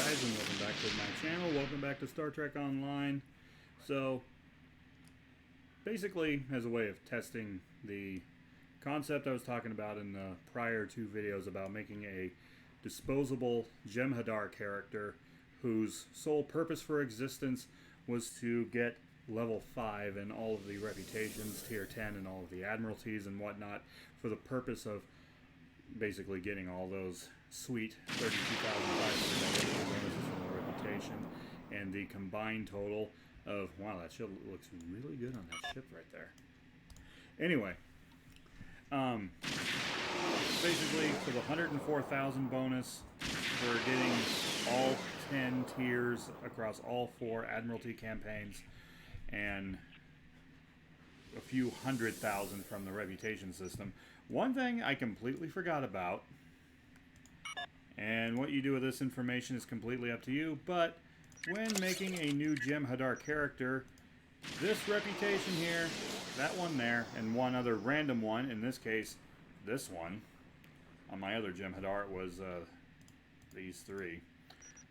guys, and welcome back to my channel. Welcome back to Star Trek Online. So, basically, as a way of testing the concept I was talking about in the prior two videos about making a disposable Jem'Hadar character whose sole purpose for existence was to get level 5 in all of the reputations, tier 10 and all of the admiralties and whatnot, for the purpose of basically getting all those sweet 32,500 bonuses from the reputation, and the combined total of, wow, that ship looks really good on that ship right there. Anyway, basically for the 104,000 bonus for getting all 10 tiers across all 4 admiralty campaigns, and a few 100,000 from the reputation system. One thing I completely forgot about, and what you do with this information is completely up to you, but when making a new Jem'Hadar character, this reputation here, that one there, and one other random one, in this case, this one, on my other Jem'Hadar it was these 3,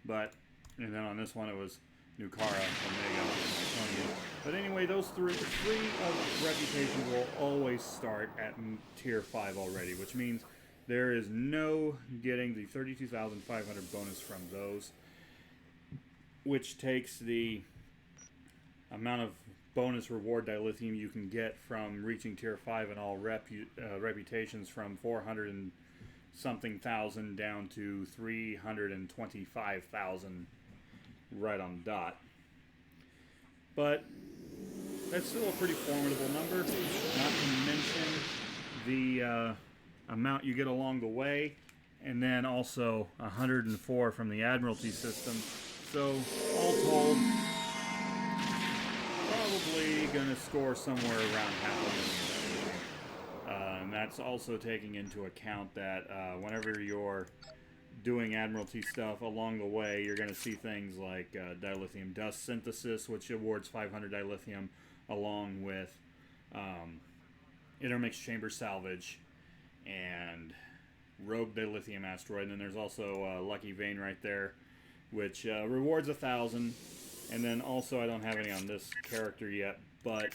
but, and then on this one it was Nukara, Omega, and Myconian. But anyway, those three of reputation will always start at tier 5 already, which means there is no getting the 32,500 bonus from those, which takes the amount of bonus reward dilithium you can get from reaching tier 5 in all reputations from 400 and something thousand down to 325,000 right on the dot. But that's still a pretty formidable number, not to mention the amount you get along the way, and then also 104 from the admiralty system. So all told, probably gonna score somewhere around $500,000. And that's also taking into account that whenever you're doing admiralty stuff along the way, you're going to see things like dilithium dust synthesis, which awards 500 dilithium, along with intermixed chamber salvage and rogue dilithium asteroid. And then there's also lucky vein right there, which rewards 1,000. And then also, I don't have any on this character yet, but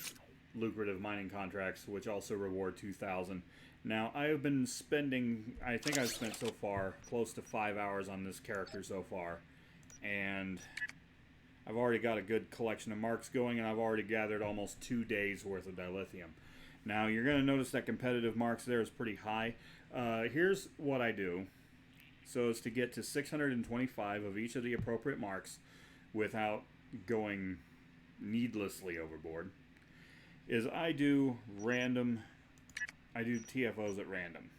lucrative mining contracts, which also reward 2,000. Now, I have been spending, I think I've spent so far close to 5 hours on this character so far, and I've already got a good collection of marks going, and I've already gathered almost 2 days worth of dilithium. Now, you're going to notice that competitive marks there is pretty high. Here's what I do, so as to get to 625 of each of the appropriate marks without going needlessly overboard, is I do TFOs at random.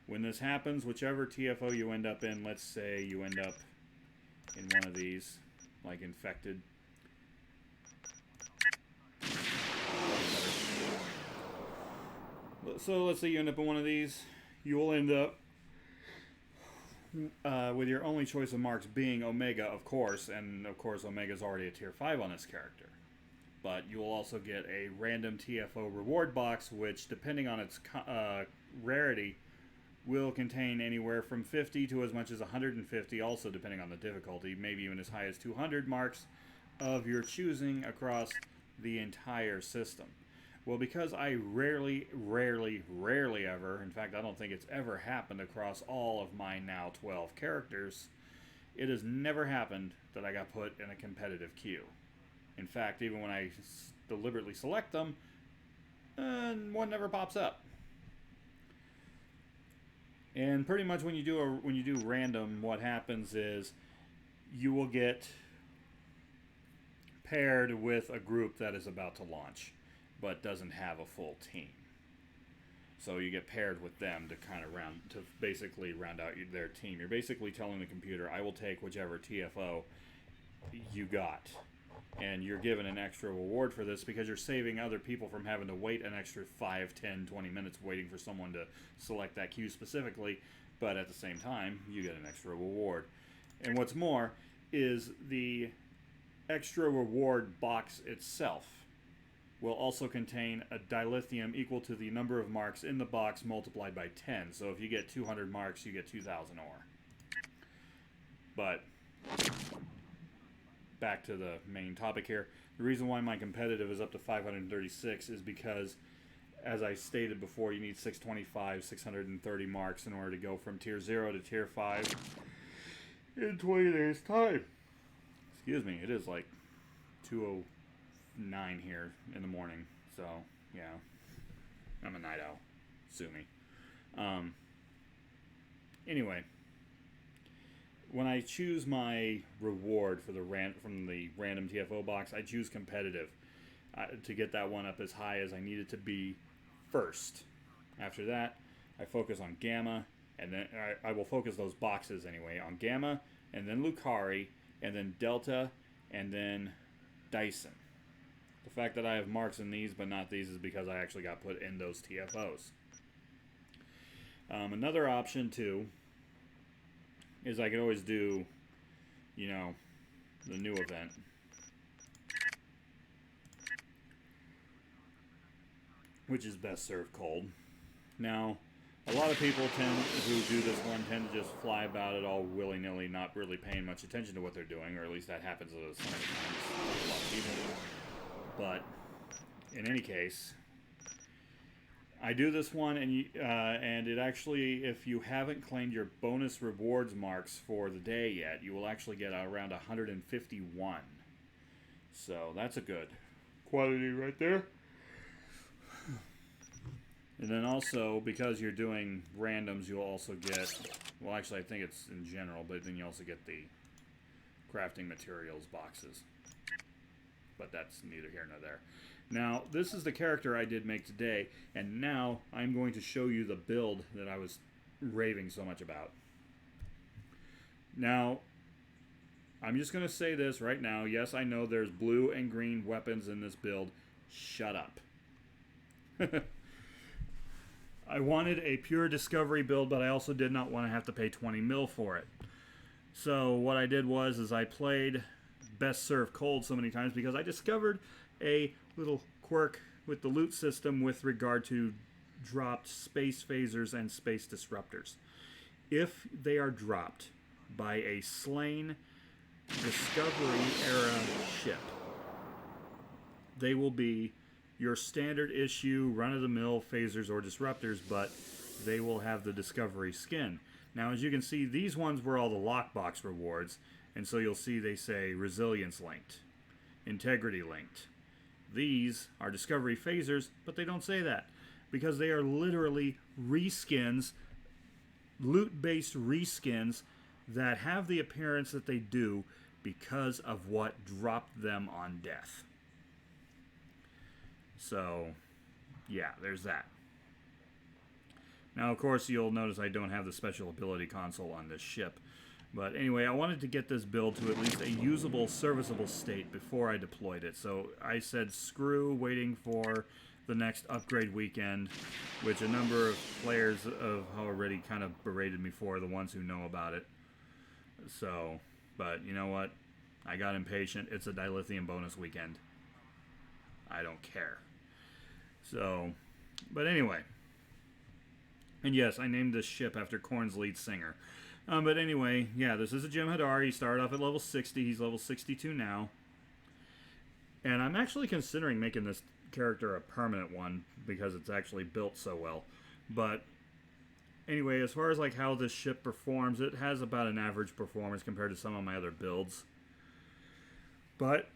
When this happens, whichever TFO you end up in, let's say you end up in one of these, like infected. So let's say you end up in one of these, you will end up with your only choice of marks being Omega, of course, and of course Omega's already a tier 5 on this character. But you will also get a random TFO reward box, which, depending on its rarity, will contain anywhere from 50 to as much as 150, also depending on the difficulty, maybe even as high as 200 marks of your choosing across the entire system. Well, because I rarely ever, in fact, I don't think it's ever happened across all of my now 12 characters, it has never happened that I got put in a competitive queue. In fact, even when I deliberately select them, one never pops up. And pretty much when you do random, what happens is you will get paired with a group that is about to launch, but doesn't have a full team. So you get paired with them to kind of basically round out their team. You're basically telling the computer, I will take whichever TFO you got. And you're given an extra reward for this because you're saving other people from having to wait an extra 5, 10, 20 minutes waiting for someone to select that queue specifically, but at the same time, you get an extra reward. And what's more is the extra reward box itself will also contain a dilithium equal to the number of marks in the box multiplied by 10. So if you get 200 marks, you get 2,000 ore. But back to the main topic here. The reason why my competitive is up to 536 is because, as I stated before, you need 625, 630 marks in order to go from tier 0 to tier 5 in 20 days time. Excuse me, it is like 2:09 here in the morning, so yeah, I'm a night owl. Sue me. Anyway, when I choose my reward for the from the random TFO box, I choose competitive to get that one up as high as I need it to be first. After that, I focus on Gamma, and then I will focus those boxes anyway on Gamma, and then Lucari, and then Delta, and then Dyson. The fact that I have marks in these but not these is because I actually got put in those TFOs. Another option too is I could always do, you know, the new event. Which is best served cold. Now, a lot of people who do this one tend to just fly about it all willy-nilly, not really paying much attention to what they're doing, or at least that happens some of the times with a lot of people. But in any case, I do this one, and it actually, if you haven't claimed your bonus rewards marks for the day yet, you will actually get around 151. So that's a good quantity right there. And then also, because you're doing randoms, you'll also get, well, actually I think it's in general, but then you also get the crafting materials boxes. But that's neither here nor there. Now, this is the character I did make today, and now I'm going to show you the build that I was raving so much about. Now, I'm just going to say this right now. Yes, I know there's blue and green weapons in this build. Shut up. I wanted a pure discovery build, but I also did not want to have to pay 20 mil for it. So what I did was I played Best Served Cold so many times because I discovered a little quirk with the loot system with regard to dropped space phasers and space disruptors. If they are dropped by a slain Discovery era ship, they will be your standard issue run-of-the-mill phasers or disruptors, but they will have the Discovery skin. Now, as you can see, these ones were all the lockbox rewards, and so you'll see they say Resilience linked, Integrity linked. These are Discovery phasers, but they don't say that, because they are literally reskins, loot-based reskins, that have the appearance that they do because of what dropped them on death. So, yeah, there's that. Now, of course, you'll notice I don't have the special ability console on this ship. But anyway, I wanted to get this build to at least a usable, serviceable state before I deployed it. So I said screw waiting for the next upgrade weekend, which a number of players have already kind of berated me for, the ones who know about it. So, but you know what? I got impatient. It's a dilithium bonus weekend. I don't care. So, but anyway. And yes, I named this ship after Korn's lead singer. But anyway, yeah, this is a Jem'Hadar. He started off at level 60. He's level 62 now. And I'm actually considering making this character a permanent one because it's actually built so well. But anyway, as far as like how this ship performs, it has about an average performance compared to some of my other builds. But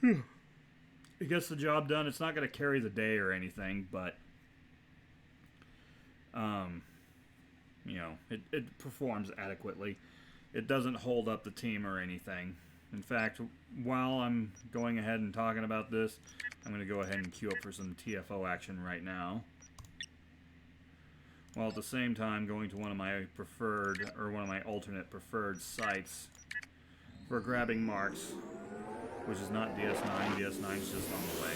it gets the job done. It's not going to carry the day or anything, but you know, it performs adequately. It doesn't hold up the team or anything. In fact, while I'm going ahead and talking about this, I'm going to go ahead and queue up for some TFO action right now. While at the same time going to one of my preferred, or one of my alternate preferred sites for grabbing marks, which is not DS9. DS9 is just on the way.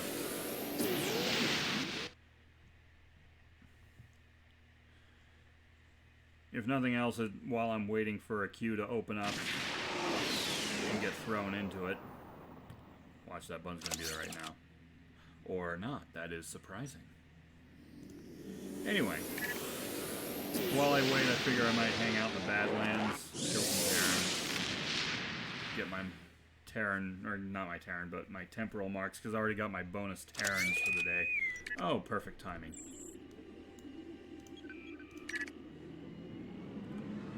If nothing else, while I'm waiting for a queue to open up and get thrown into it. Watch, that button's going to be there right now. Or not. That is surprising. Anyway. While I wait, I figure I might hang out in the Badlands, kill some Terrans. my Terran, or not my Terran, but my temporal marks, because I already got my bonus Terrans for the day. Oh, perfect timing.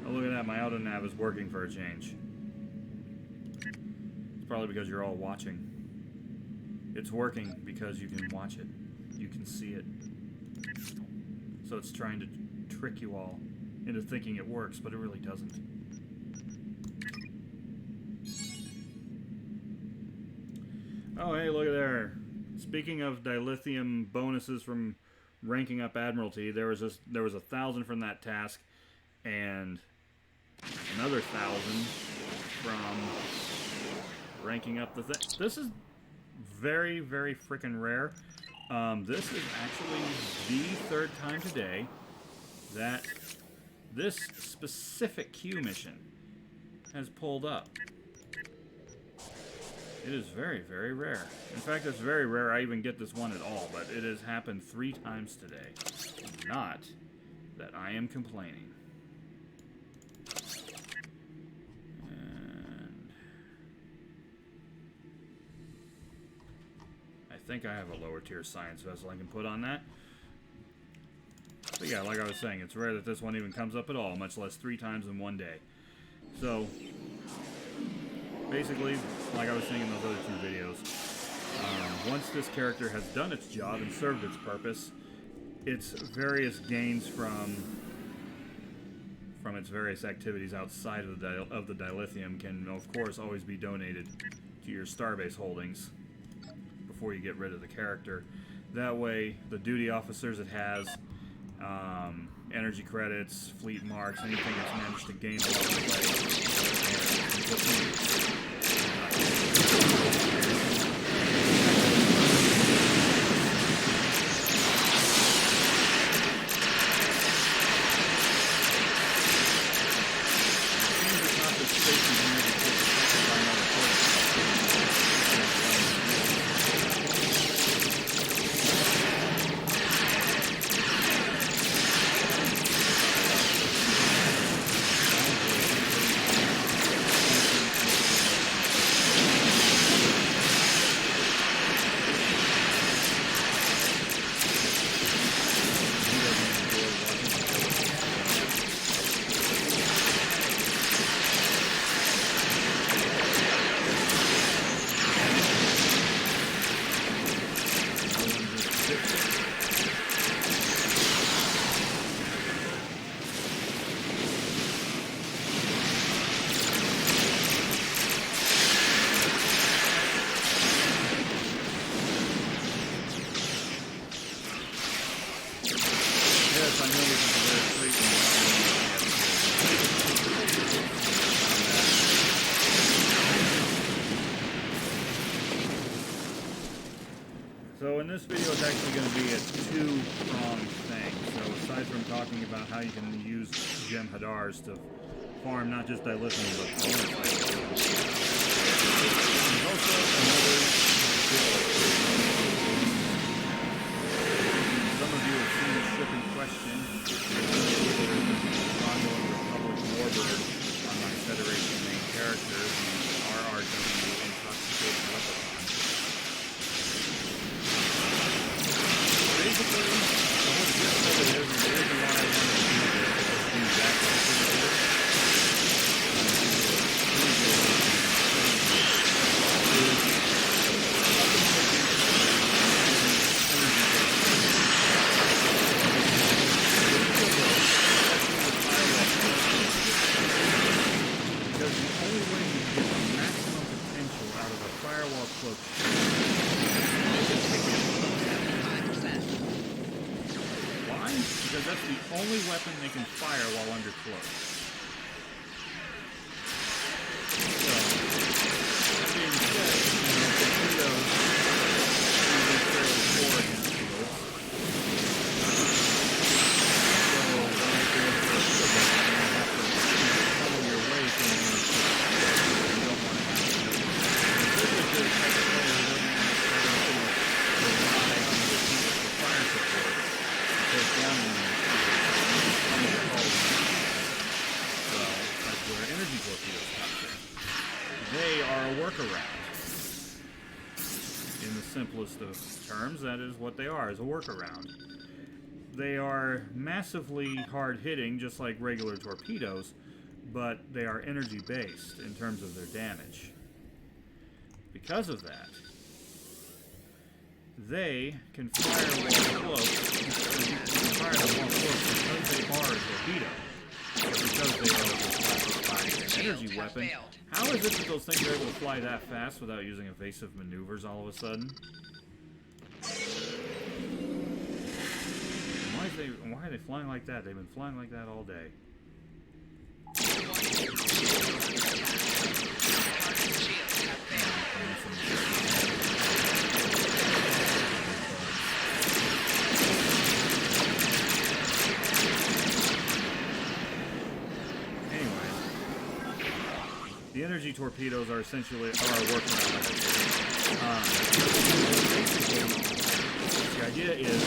Oh, look at that, my auto nav is working for a change. It's probably because you're all watching. It's working because you can watch it. You can see it. So it's trying to trick you all into thinking it works, but it really doesn't. Oh, hey, look at there. Speaking of dilithium bonuses from ranking up Admiralty, there was 1,000 from that task, and another 1,000 from ranking up the thing. This is very, very freaking rare. This is actually the 3rd time today that this specific queue mission has pulled up. It is very, very rare. In fact, it's very rare I even get this one at all, but it has happened 3 times today. Not that I am complaining. And I think I have a lower tier science vessel I can put on that. But yeah, like I was saying, it's rare that this one even comes up at all, much less 3 times in one day. So basically, like I was saying in those other 2 videos, once this character has done its job and served its purpose, its various gains from its various activities outside of the dilithium can, of course, always be donated to your starbase holdings before you get rid of the character. That way, the duty officers it has, energy credits, fleet marks, anything it's managed to gain along the So in this video, it's actually going to be a 2-pronged thing. So aside from talking about how you can use gem hadars to farm not just dilithium, but bonus items, there's also another some of you have seen the ship in question, Congo and Republic Warbird on my Federation main character, the RRW Intoxicated Leprechaun. Basically, the whole gist of it is, and the reason why I wanted to do this is do that because the only way you get the maximum potential out of a firewall cloak is to get because that's the only weapon they can fire while under cloak. So, that being said, torpedoes usually fairly poor against shields. So, when I go for a shield, you have to cover your weight and you don't want to have to do it. Typically, the type of player who doesn't necessarily rely on the repeat for fire support to take down one. They are a workaround. In the simplest of terms, that is what they are, is a workaround. They are massively hard-hitting, just like regular torpedoes, but they are energy-based in terms of their damage. Because of that, they can fire while close. You can fire them while close because they are a torpedo. Or because they are an energy weapon. How is it that those things are able to fly that fast without using evasive maneuvers all of a sudden? Why are they flying like that? They've been flying like that all day. Anyway, the energy torpedoes are essentially a workaround. The idea is,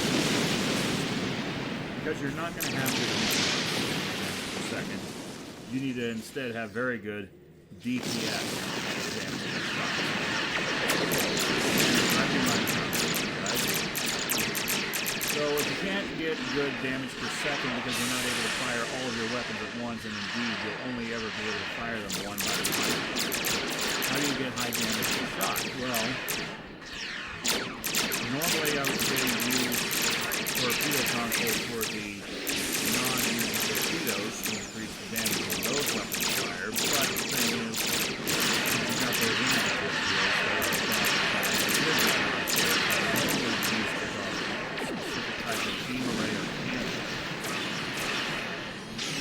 because you're not going to have good for a second, you need to instead have very good DPS damage. So if you can't get good damage per second because you're not able to fire all of your weapons at once, and indeed you'll only ever be able to fire them one by one, how do you get high damage per shot? Well, normally I would say use torpedo console for the non-using torpedoes to increase the damage on those weapons fire, but the thing is, you've got those energy torpedoes that are specific type of beam array or cannon.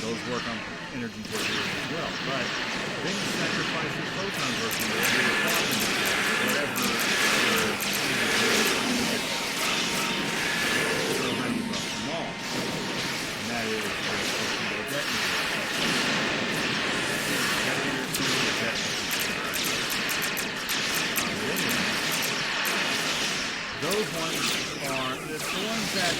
Those work on energy torpedoes as well, but then you sacrifice your photon torpedoes to your problem, whatever those ones are the ones that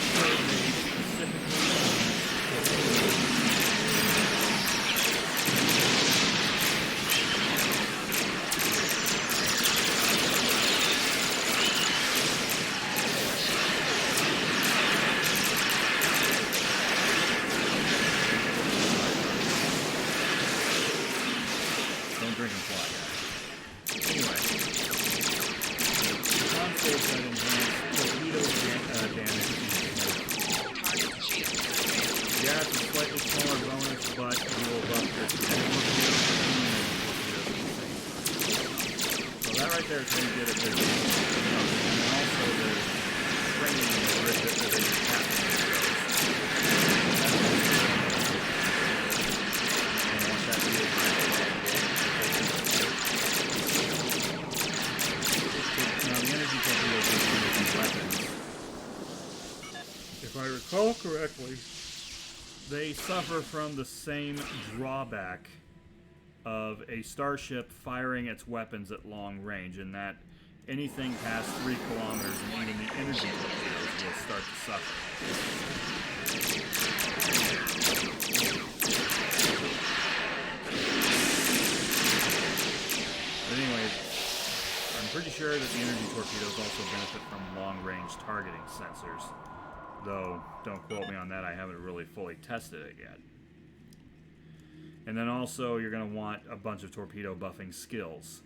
don't drink and fly, guys. Anyway, the consoles that enhance torpedo damage. Yeah, it's a slightly smaller bonus, but you will buff your so that right there is going to get a big bonus. And also there's training in the grid that they can tap on those. I want that to be a now the energy torpedoes are weapons. If I recall correctly, they suffer from the same drawback of a starship firing its weapons at long range, in that anything past 3 kilometers and even the energy torpedoes will start to suffer. But anyway, I'm pretty sure that the energy torpedoes also benefit from long-range targeting sensors. Though, don't quote me on that, I haven't really fully tested it yet. And then also, you're going to want a bunch of torpedo buffing skills.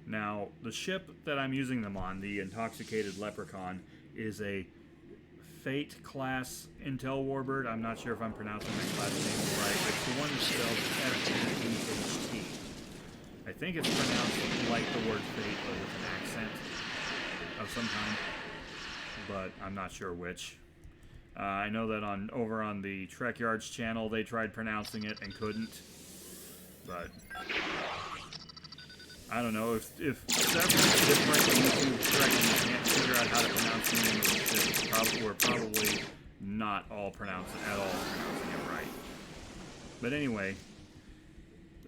Now, the ship that I'm using them on, the Intoxicated Leprechaun, is a Fate class Intel Warbird. I'm not sure if I'm pronouncing my class name right. It's the one that spells F-E-H-T. I think it's pronounced like the word Fate, but with an accent of some kind. But I'm not sure which. I know that over on the Trek Yards channel, they tried pronouncing it and couldn't. But I don't know, if several different YouTube corrections can't figure out how to pronounce the name of the ship, we're probably not all pronouncing it right. But anyway,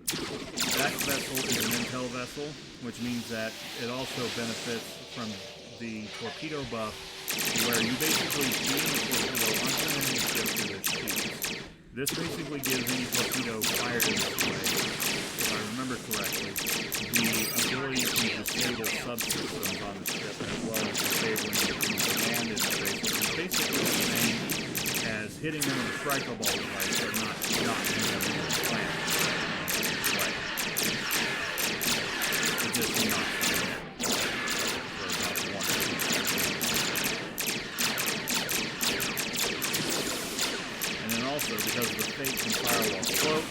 that vessel is an Intel vessel, which means that it also benefits from the torpedo buff, where you basically beam the torpedo onto an enemy ship with its tubes. This basically gives any torpedo fired in this way, if I remember correctly, the hitting them with a striker ball device, but not knocking them into the plant. Right. It just knocks them in for about 1 or 2 seconds. And then also, because the fake can fire while cloaked,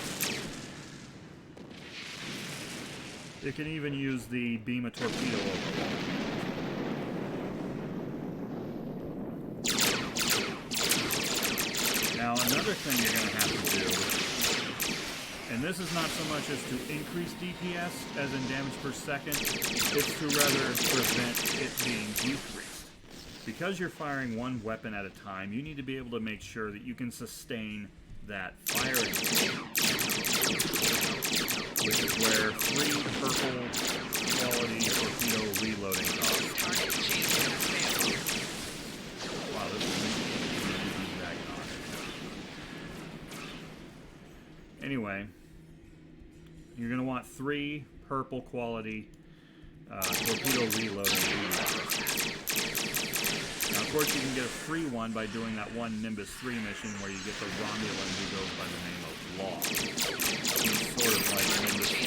it can even use the beam a torpedo overhaul. Now, another thing you're going to have to do, and this is not so much as to increase DPS, as in damage per second, it's to rather prevent it being decreased. Because you're firing one weapon at a time, you need to be able to make sure that you can sustain that firing speed, which is where 3 purple quality torpedo reloading costs. Wow, this is back on it. Anyway, you're going to want 3 purple quality torpedo reloading. Now, of course, you can get a free one by doing that one Nimbus 3 mission where you get the Romulan who goes by the name of Law. He's sort of like Nimbus 3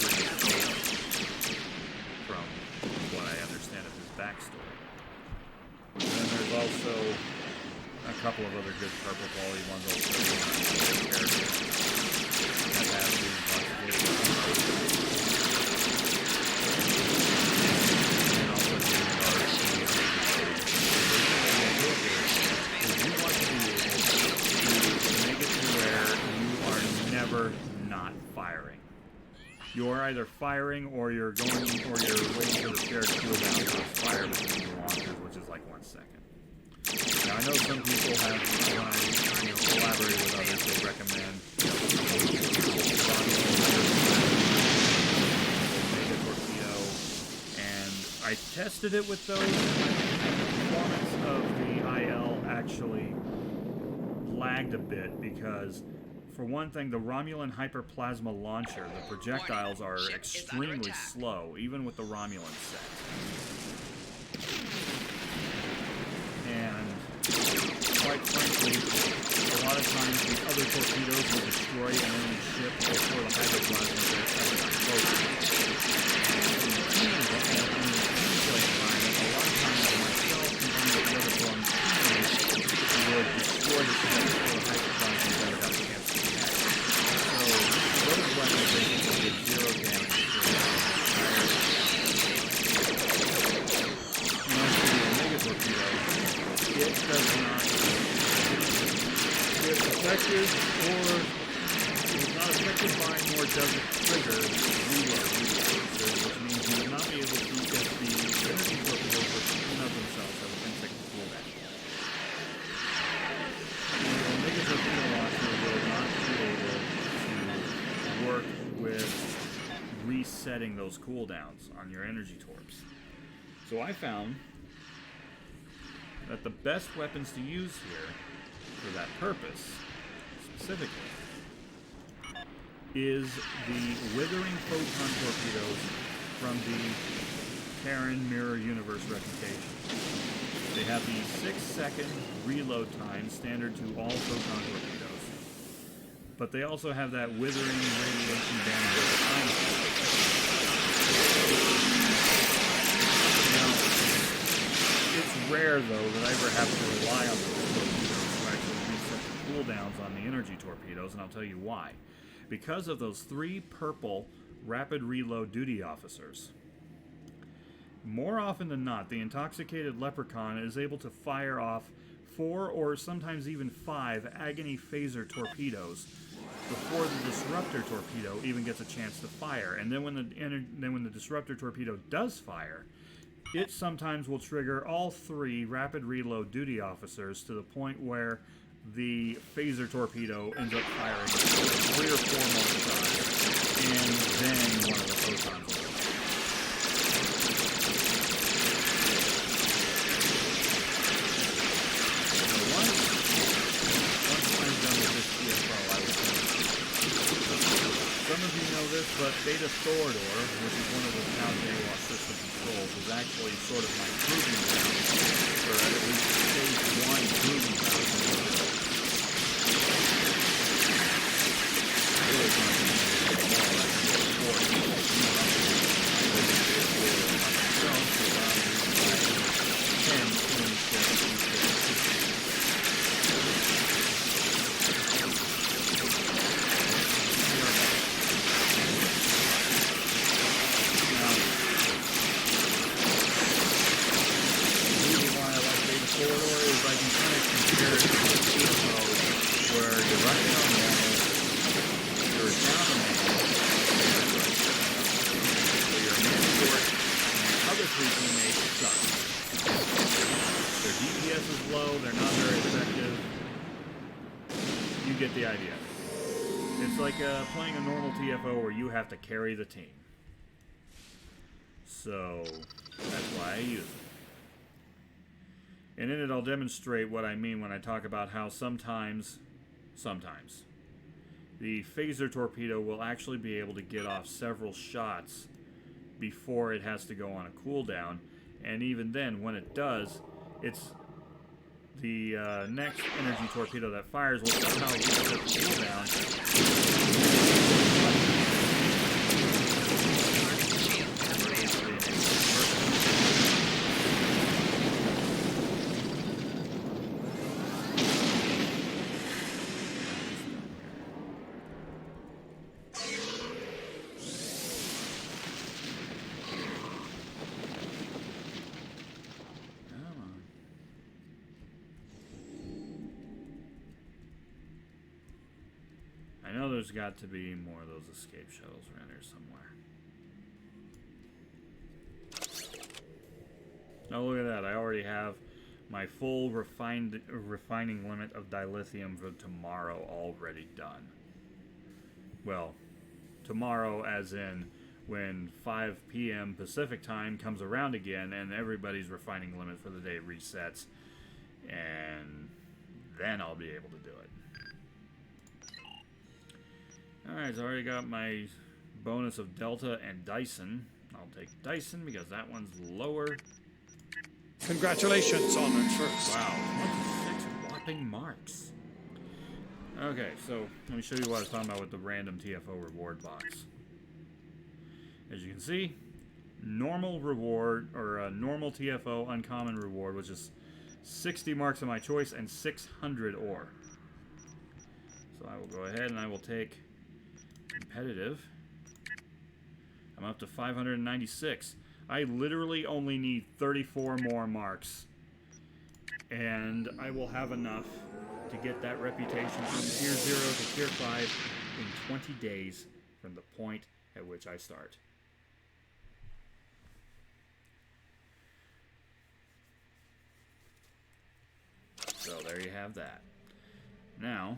from what I understand of his backstory. And then there's also a couple of other good purple quality ones also characters that have these not firing. You are either firing or you're going or you're waiting for the shared cooldown to fire between the launchers, which is like 1 second. Now I know some people have collaborated with others, they recommend Mega Torpedo, and I tested it with those, and the performance of the IL actually lagged a bit because, for one thing, the Romulan Hyperplasma Launcher, the projectiles are extremely slow, even with the Romulan set. And, quite frankly, a lot of times the other torpedoes will destroy an enemy ship before the Hyperplasma gets close. And in the gameplay environment, a lot of times myself and one of the other ones would destroy the ship before the Hyperplasma ever got a chance to connect. So, those weapons basically did 0 damage to the entire. And as for the Omega Torpedo, it does not get affected, or is not affected by, nor does it trigger reload reflexes, which means you will not be able to get the energy torpedoes which in of themselves have an insect cooldown. The Omega Torpedo launcher will not be able to work with resetting those cooldowns on your energy torps. So I found that the best weapons to use here for that purpose, specifically, is the Withering Photon Torpedoes from the Terran Mirror Universe reputation. They have the 6-second reload time standard to all photon torpedoes, but they also have that withering radiation bandwidth time. Now, it's rare, though, that I ever have to rely on those torpedoes to actually reset the cooldowns on the energy torpedoes, and I'll tell you why. Because of those 3 purple rapid reload duty officers. More often than not, the intoxicated leprechaun is able to fire off 4 or sometimes even 5 agony phaser torpedoes before the disruptor torpedo even gets a chance to fire. And then when the disruptor torpedo does fire, it sometimes will trigger all 3 rapid reload duty officers to the point where the phaser torpedo ends up firing 3 or 4 more times, and then one of the photons will go. So once I'm done with this TFO, I will finish. Some of you know this, but Beta Thorador, which is one of the Tau Dewa system controls, is actually sort of my proving ground for at least stage 1 proving ground. get the idea. It's like playing a normal TFO where you have to carry the team. So, that's why I use it. And in it, I'll demonstrate what I mean when I talk about how sometimes, the phaser torpedo will actually be able to get off several shots before it has to go on a cooldown. And even then, when it does, it's the next energy torpedo that fires will somehow get the cooldown. I know there's got to be more of those escape shuttles around here somewhere. Oh, look at that. I already have my full refining limit of dilithium for tomorrow already done. Well, tomorrow as in when 5 p.m. Pacific time comes around again and everybody's refining limit for the day resets. And then I'll be able to do it. Alright, so I already got my bonus of Delta and Dyson. I'll take Dyson because that one's lower. Congratulations, honored first. Wow, 26 whopping marks. Okay, so let me show you what I was talking about with the random TFO reward box. As you can see, normal reward, or normal TFO uncommon reward, which is 60 marks of my choice and 600 ore. So I will go ahead and I will take competitive. I'm up to 596. I literally only need 34 more marks. And I will have enough to get that reputation from tier 0 to tier 5 in 20 days from the point at which I start. So there you have that. Now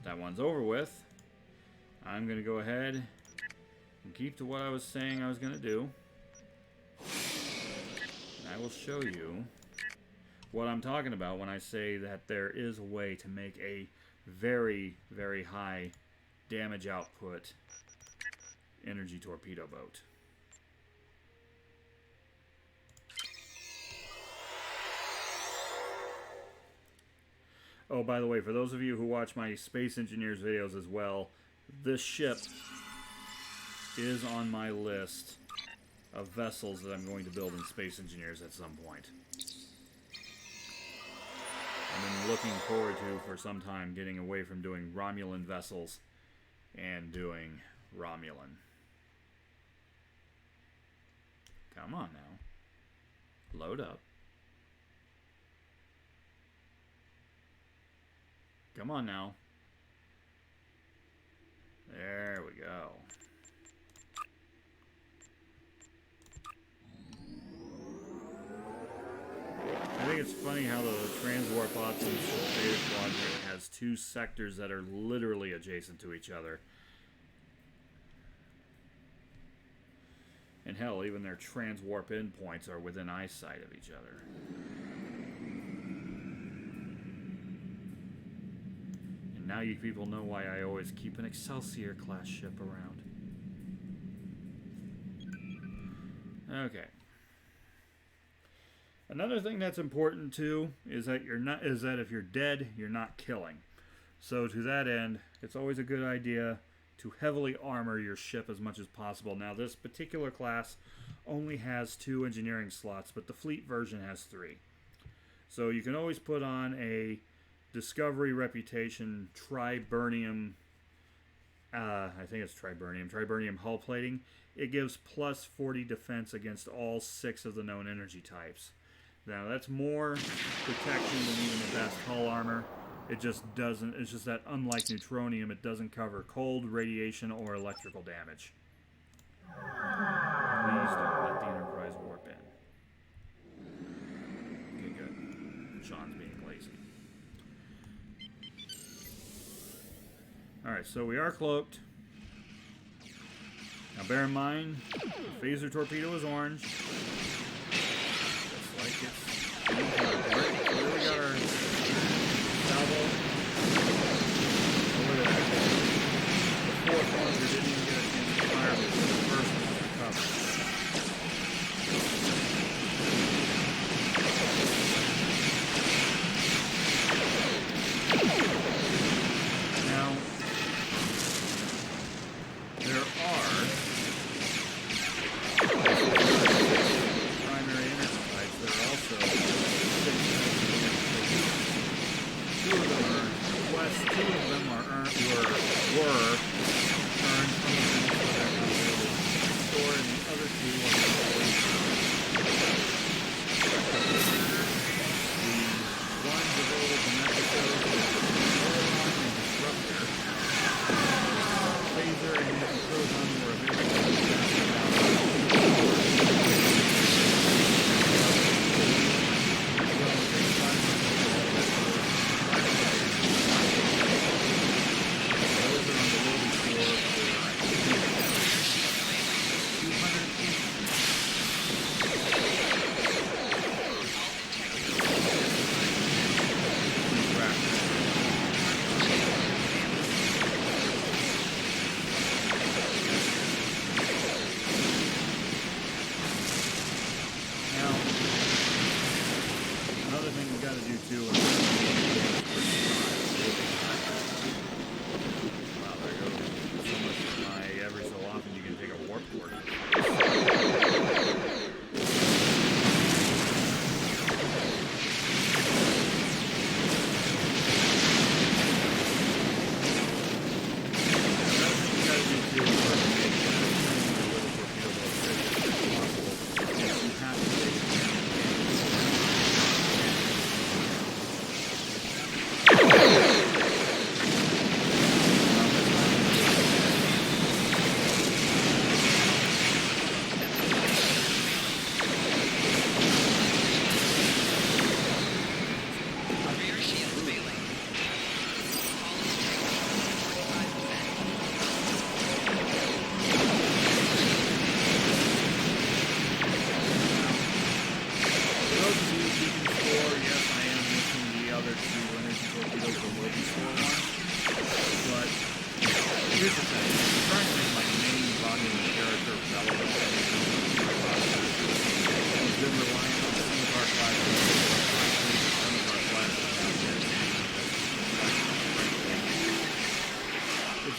that one's over with, I'm going to go ahead and keep to what I was saying I was going to do. And I will show you what I'm talking about when I say that there is a way to make a very, very high damage output energy torpedo boat. Oh, by the way, for those of you who watch my Space Engineers videos as well, this ship is on my list of vessels that I'm going to build in Space Engineers at some point. I've been looking forward to, for some time, getting away from doing Romulan vessels and doing Romulan. Come on now. Load up. Come on now. There we go. I think it's funny how the transwarp options for Beta Quadrant has two sectors that are literally adjacent to each other. And hell, even their transwarp endpoints are within eyesight of each other. And now you people know why I always keep an Excelsior class ship around. Okay. Another thing that's important too is that if you're dead, you're not killing. So to that end, it's always a good idea to heavily armor your ship as much as possible. Now this particular class only has 2 engineering slots, but the fleet version has 3. So you can always put on a Discovery Reputation Triburnium, I think it's Triburnium hull plating. It gives plus 40 defense against all 6 of the known energy types. Now that's more protection than even the best hull armor. It just doesn't, it's just that unlike neutronium, it doesn't cover cold, radiation, or electrical damage. Please don't let the Enterprise warp in. Okay, good. Sean's being lazy. Alright, so we are cloaked. Now bear in mind, the phaser torpedo is orange. Just like it's... So there we got our salvo. Oh, look at that. The fourth launcher didn't even get a chance to fire before the first one was recovered. Now, there are primary energy types. There are also 6 2 of them are quest. 2 of them are were earned from the store, and the other 2 are always the ones available from episode is and Disruptor. Phaser and Proton were available.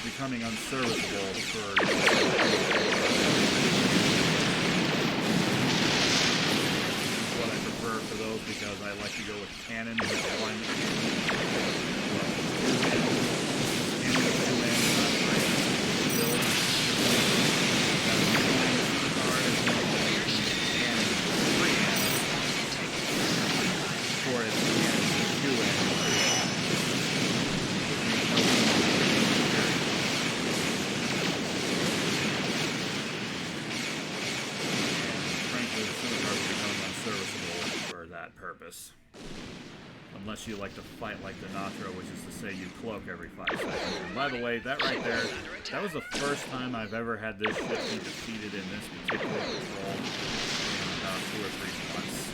Becoming unserviceable for what I prefer for those, because I like to go with cannon with one for its two ends. For that purpose. Unless you like to fight like the Nitro, which is to say you cloak every 5 seconds. And by the way, that right there, that was the first time I've ever had this ship be defeated in this particular patrol in about 2 or 3 months.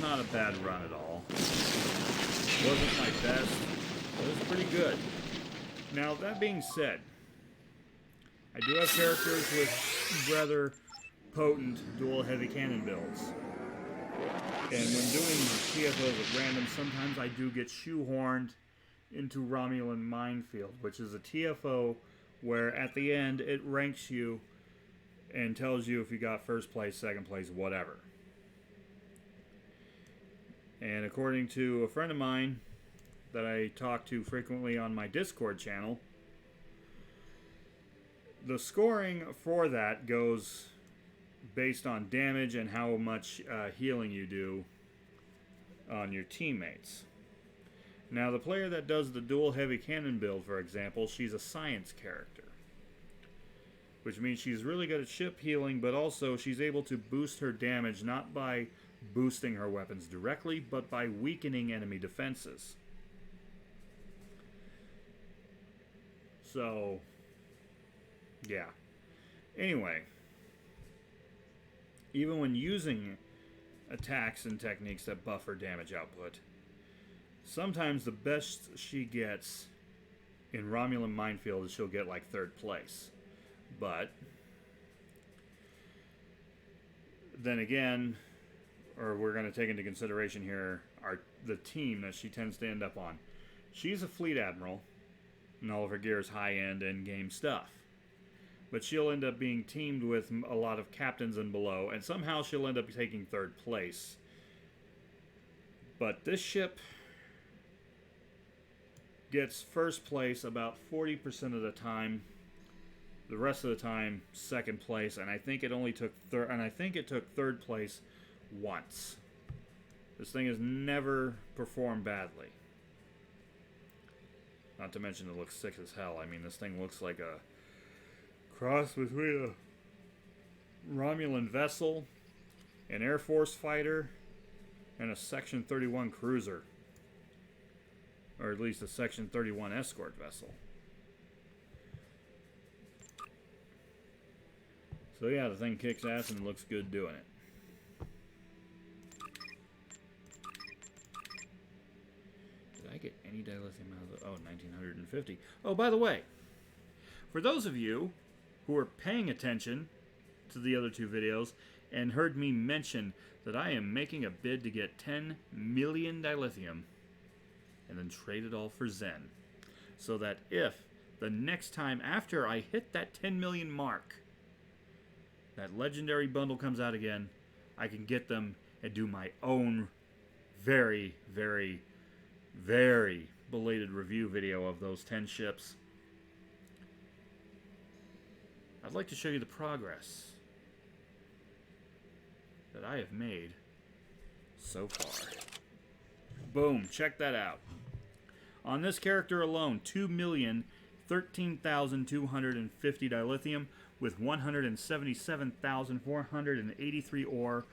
Not a bad run at all. Wasn't my best, but it was pretty good. Now, that being said, I do have characters with rather potent dual heavy cannon builds. And when doing TFOs at random, sometimes I do get shoehorned into Romulan Minefield, which is a TFO where at the end it ranks you and tells you if you got first place, second place, whatever. And according to a friend of mine that I talk to frequently on my Discord channel, the scoring for that goes based on damage and how much healing you do on your teammates. Now, the player that does the dual heavy cannon build, for example, she's a science character, which means she's really good at ship healing, but also she's able to boost her damage not by boosting her weapons directly, but by weakening enemy defenses. So, yeah. Anyway, even when using attacks and techniques that buff her damage output, sometimes the best she gets in Romulan Minefield is she'll get like 3rd place. But then again, or we're going to take into consideration here the team that she tends to end up on. She's a fleet admiral, and all of her gear is high-end end-game stuff. But she'll end up being teamed with a lot of captains and below, and somehow she'll end up taking 3rd place. But this ship gets first place about 40% of the time. The rest of the time, 2nd place, and I think it only took it took 3rd place once. This thing has never performed badly. Not to mention it looks sick as hell. I mean, this thing looks like a cross between a Romulan vessel, an Air Force fighter, and a Section 31 cruiser. Or at least a Section 31 escort vessel. So yeah, the thing kicks ass and looks good doing it. Did I get any dilithium out of the... Oh, 1950. Oh, by the way, for those of you who are paying attention to the other 2 videos and heard me mention that I am making a bid to get 10 million dilithium and then trade it all for Zen, so that if the next time after I hit that 10 million mark, that legendary bundle comes out again, I can get them and do my own very, very, very belated review video of those 10 ships. I'd like to show you the progress that I have made so far. Boom, check that out. On this character alone, 2,013,250 dilithium with 177,483 ore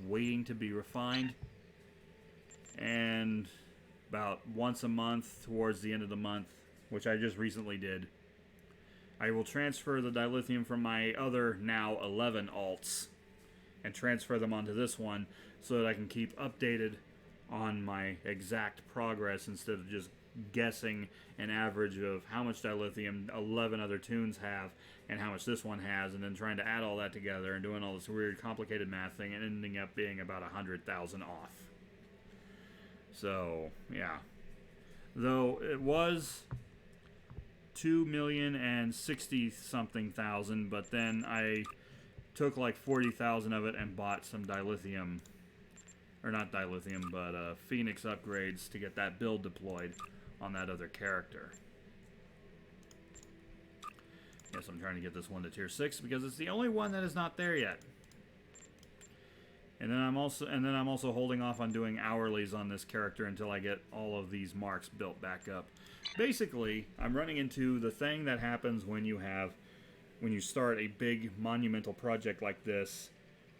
waiting to be refined. And about once a month towards the end of the month, which I just recently did, I will transfer the dilithium from my other now 11 alts and transfer them onto this one so that I can keep updated on my exact progress instead of just guessing an average of how much dilithium 11 other tunes have and how much this one has, and then trying to add all that together and doing all this weird complicated math thing and ending up being about 100,000 off. So yeah, though it was 2,060,000 something, but then I took like 40,000 of it and bought some dilithium, or not dilithium, but Phoenix upgrades to get that build deployed on that other character. Yes, I'm trying to get this one to tier 6 because it's the only one that is not there yet. And then I'm also holding off on doing hourlies on this character until I get all of these marks built back up. Basically, I'm running into the thing that happens when you start a big monumental project like this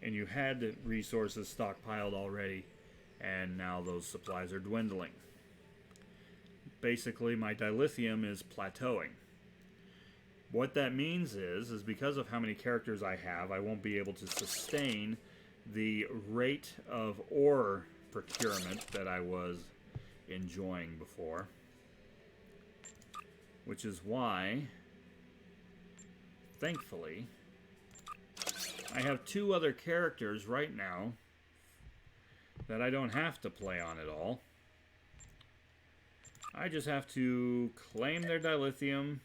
and you had resources stockpiled already and now those supplies are dwindling. Basically, my dilithium is plateauing. What that means is because of how many characters I have, I won't be able to sustain the rate of ore procurement that I was enjoying before. Which is why, thankfully, I have 2 other characters right now that I don't have to play on at all. I just have to claim their dilithium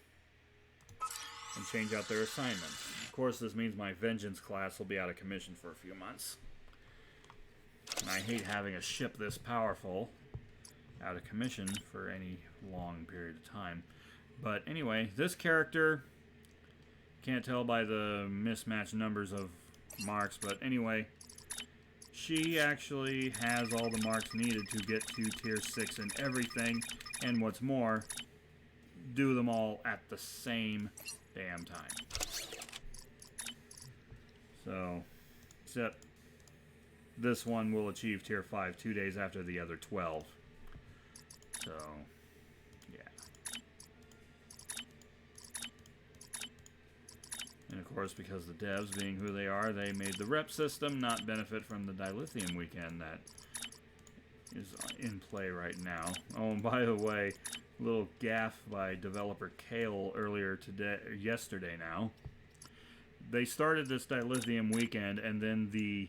and change out their assignments. Of course, this means my vengeance class will be out of commission for a few months. And I hate having a ship this powerful out of commission for any long period of time. But anyway, this character, can't tell by the mismatched numbers of marks, but anyway, she actually has all the marks needed to get to tier 6 and everything, and what's more, do them all at the same damn time. So, except this one will achieve tier 5 2 days after the other 12. So, yeah. And of course, because the devs, being who they are, they made the rep system not benefit from the dilithium weekend that is in play right now. Oh, and by the way, a little gaffe by developer Kale yesterday now. They started this dilithium weekend, and then the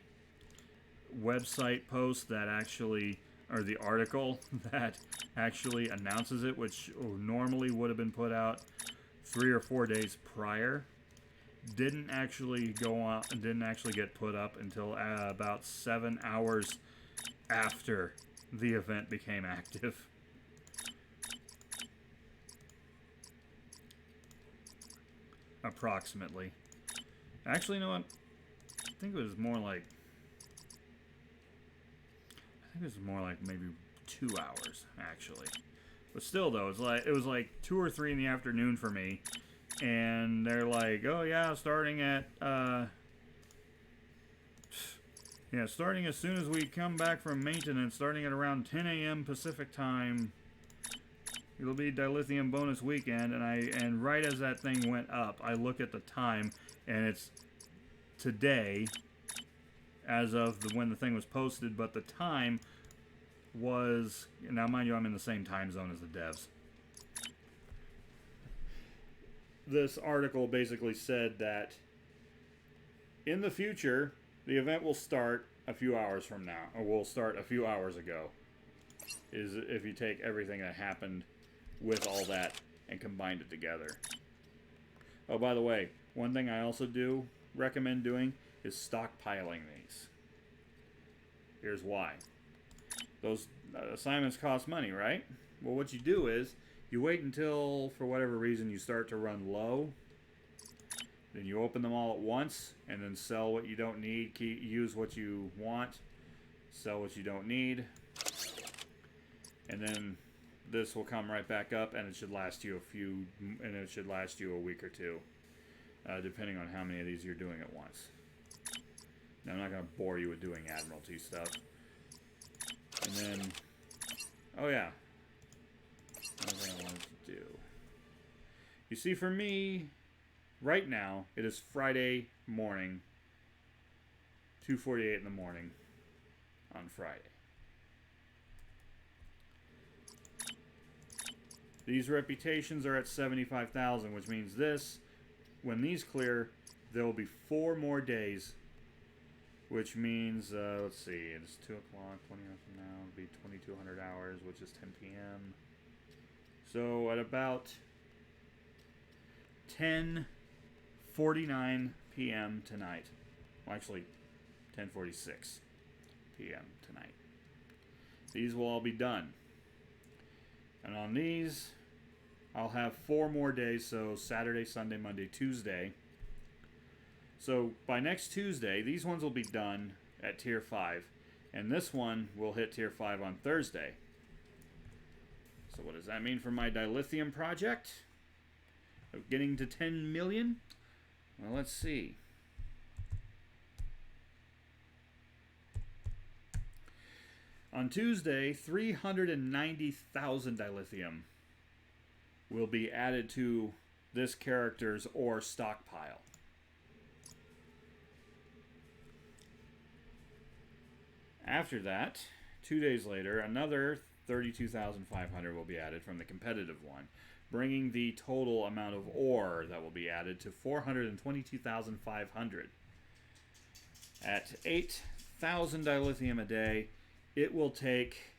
website post that actually, or the article that actually announces it, which normally would have been put out 3 or 4 days prior, didn't actually go on, didn't actually get put up until about 7 hours after the event became active. Approximately. Actually, you know what? I think it was more like maybe 2 hours, actually. But still, though, it was like 2 or 3 in the afternoon for me, and they're like, "Oh yeah, starting as soon as we come back from maintenance, starting at around 10 a.m. Pacific time, it'll be dilithium bonus weekend." And right as that thing went up, I look at the time, and it's today, as of when the thing was posted, but the time was, now mind you, I'm in the same time zone as the devs. This article basically said that in the future, the event will start a few hours from now, or will start a few hours ago, is if you take everything that happened with all that and combined it together. Oh, by the way, one thing I also do recommend doing is stockpiling these. Here's why. Those assignments cost money, right? Well, what you do is you wait until, for whatever reason, you start to run low. Then you open them all at once and then sell what you don't need, use what you want, sell what you don't need. And then this will come right back up, and it should last you a week or two, depending on how many of these you're doing at once. Now, I'm not going to bore you with doing Admiralty stuff. And then, oh yeah, another thing I wanted to do. You see, for me, right now, it is Friday morning, 2:48 in the morning on Friday. These reputations are at 75,000, which means this, when these clear, there will be 4 more days, which means, let's see, it's 2 o'clock, 20 hours from now, it'll be 2,200 hours, which is 10 p.m. So at about 10:49 p.m. tonight, well, actually 10:46 p.m. tonight, these will all be done. And on these, I'll have 4 more days, so Saturday, Sunday, Monday, Tuesday. So by next Tuesday, these ones will be done at Tier 5, and this one will hit Tier 5 on Thursday. So what does that mean for my dilithium project? Of getting to 10 million? Well, let's see. On Tuesday, 390,000 dilithium will be added to this character's ore stockpile. After that, 2 days later, another 32,500 will be added from the competitive one, bringing the total amount of ore that will be added to 422,500. At 8,000 dilithium a day, it will take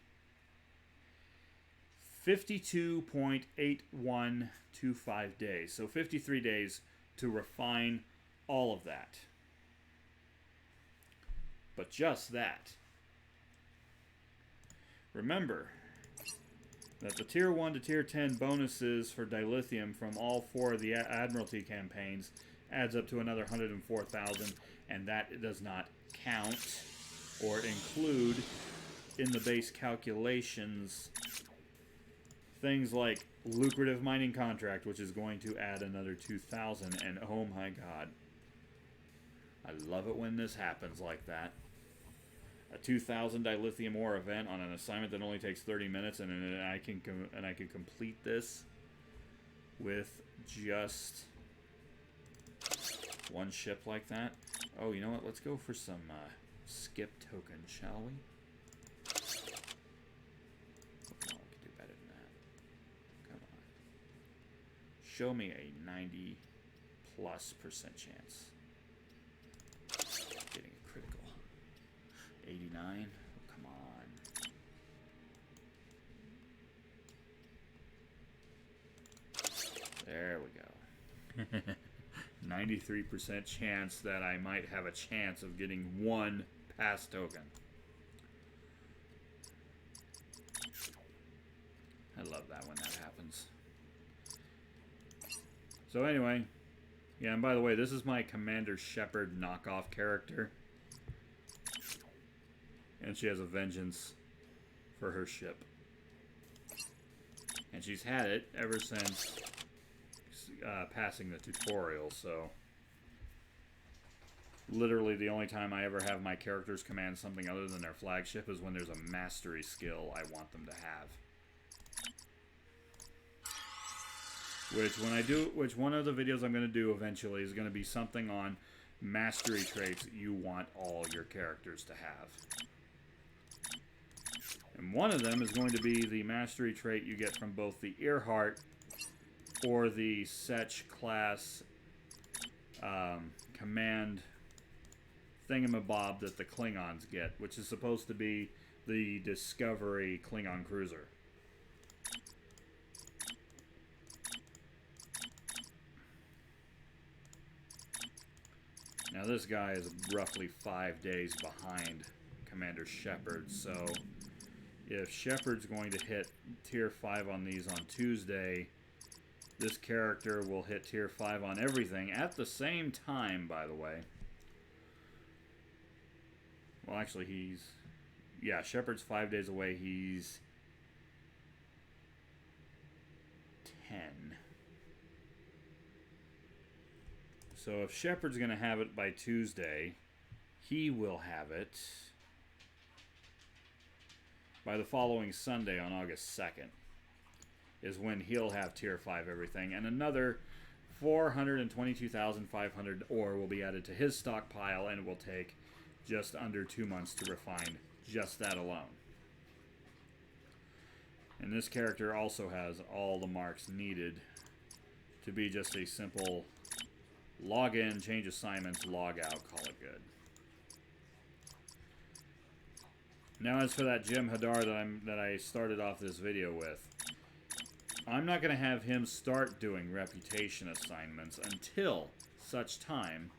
52.8125 days. So 53 days to refine all of that. But just that. Remember that the Tier 1 to Tier 10 bonuses for dilithium from all 4 of the Admiralty campaigns adds up to another 104,000, and that does not count or include in the base calculations things like lucrative mining contract, which is going to add another 2,000, and oh my god, I love it when this happens like that. A 2,000 dilithium ore event on an assignment that only takes 30 minutes, and I can complete this with just one ship like that. Oh, you know what? Let's go for some skip token, shall we? Oh, we can do better than that. Come on. Show me a 90+% chance. Getting a critical. 89. Oh, come on. There we go. 93% chance that I might have a chance of getting one pass token. I love that when that happens. So anyway, yeah, and by the way, this is my Commander Shepard knockoff character. And she has a vengeance for her ship. And she's had it ever since passing the tutorial, so literally the only time I ever have my characters command something other than their flagship is when there's a mastery skill I want them to have. Which one of the videos I'm going to do eventually is going to be something on mastery traits you want all your characters to have. And one of them is going to be the mastery trait you get from both the Earhart or the Setch class command thingamabob that the Klingons get, which is supposed to be the Discovery Klingon cruiser. Now this guy is roughly 5 days behind Commander Shepard, so if Shepard's going to hit Tier 5 on these on Tuesday, this character will hit Tier 5 on everything at the same time, by the way. Well, actually, yeah, Shepard's 5 days away. He's 10. So if Shepard's going to have it by Tuesday, he will have it by the following Sunday on August 2nd. Is when he'll have Tier 5 everything, and another 422,500 ore will be added to his stockpile, and it will take just under 2 months to refine just that alone. And this character also has all the marks needed to be just a simple log in, change assignments, log out, call it good. Now as for that Jim Hadar that I started off this video with, I'm not going to have him start doing reputation assignments until such time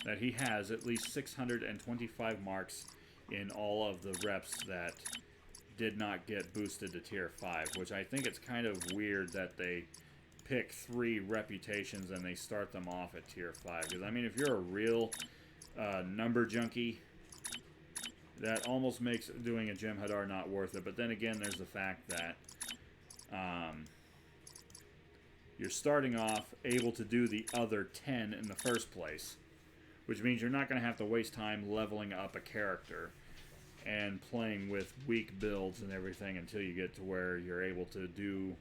that he has at least 625 marks in all of the reps that did not get boosted to Tier 5, which I think it's kind of weird that they pick 3 reputations and they start them off at Tier 5. Because, I mean, if you're a real number junkie, that almost makes doing a Jim Hadar not worth it. But then again, there's the fact that you're starting off able to do the other 10 in the first place, which means you're not going to have to waste time leveling up a character and playing with weak builds and everything until you get to where you're able to do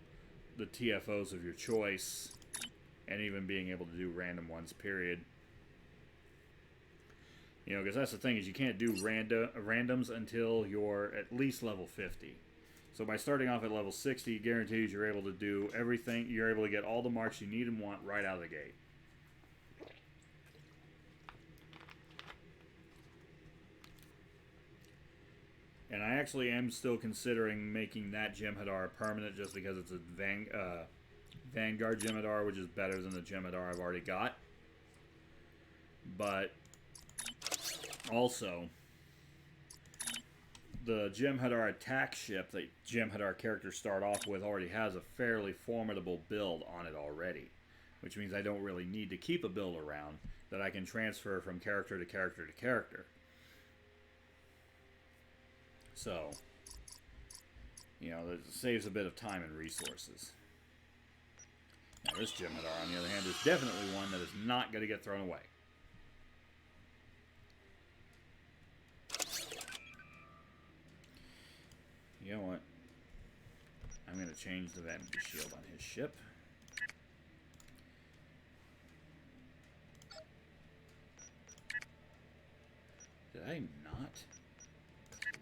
the TFOs of your choice and even being able to do random ones, period. You know, because that's the thing, is you can't do randoms until you're at least level 50. So by starting off at level 60, it guarantees you're able to do everything. You're able to get all the marks you need and want right out of the gate. And I actually am still considering making that Jem'Hadar permanent just because it's a Vanguard Jem'Hadar, which is better than the Jem'Hadar I've already got. But also, the Jem'Hadar attack ship that Jem'Hadar characters start off with already has a fairly formidable build on it already, which means I don't really need to keep a build around that I can transfer from character to character to character. So, you know, it saves a bit of time and resources. Now this Jem'Hadar, on the other hand, is definitely one that is not going to get thrown away. You know what? I'm going to change the vantage shield on his ship. Did I not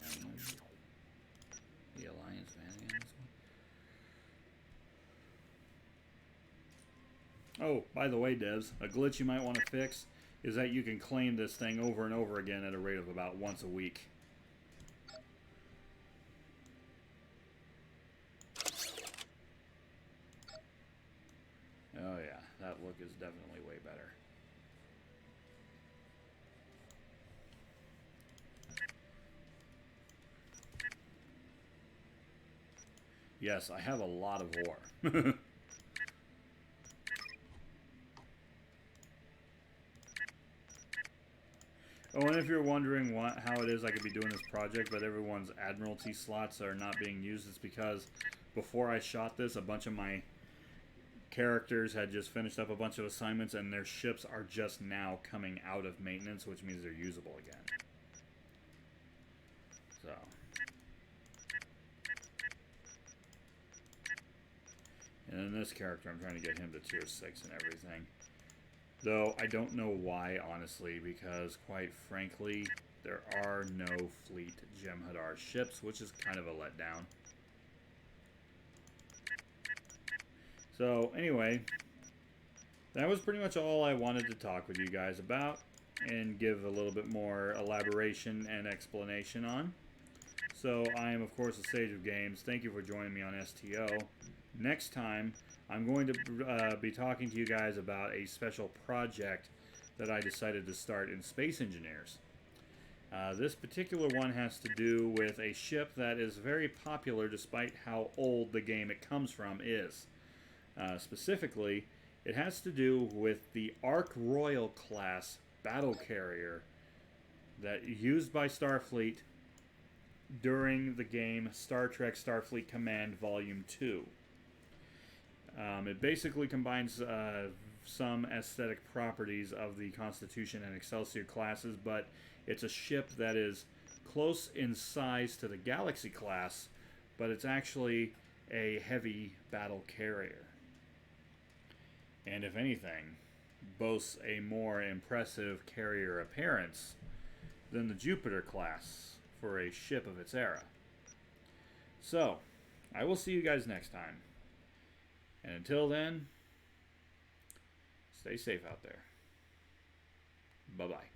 claim the Alliance vanity on this one? Oh, by the way, devs, a glitch you might want to fix is that you can claim this thing over and over again at a rate of about once a week. Oh yeah, that look is definitely way better. Yes, I have a lot of ore. Oh, and if you're wondering how it is I could be doing this project, but everyone's Admiralty slots are not being used, it's because before I shot this, a bunch of my characters had just finished up a bunch of assignments, and their ships are just now coming out of maintenance, which means they're usable again. So. And then this character, I'm trying to get him to tier 6 and everything. Though, I don't know why, honestly, because, quite frankly, there are no fleet Jem'Hadar ships, which is kind of a letdown. So, anyway, that was pretty much all I wanted to talk with you guys about and give a little bit more elaboration and explanation on. So, I am, of course, the Sage of Games. Thank you for joining me on STO. Next time, I'm going to be talking to you guys about a special project that I decided to start in Space Engineers. This particular one has to do with a ship that is very popular despite how old the game it comes from is. Specifically, it has to do with the Ark Royal class battle carrier that used by Starfleet during the game Star Trek Starfleet Command Volume 2. It basically combines some aesthetic properties of the Constitution and Excelsior classes, but it's a ship that is close in size to the Galaxy class, but it's actually a heavy battle carrier. And if anything, boasts a more impressive carrier appearance than the Jupiter class for a ship of its era. So, I will see you guys next time. And until then, stay safe out there. Bye-bye.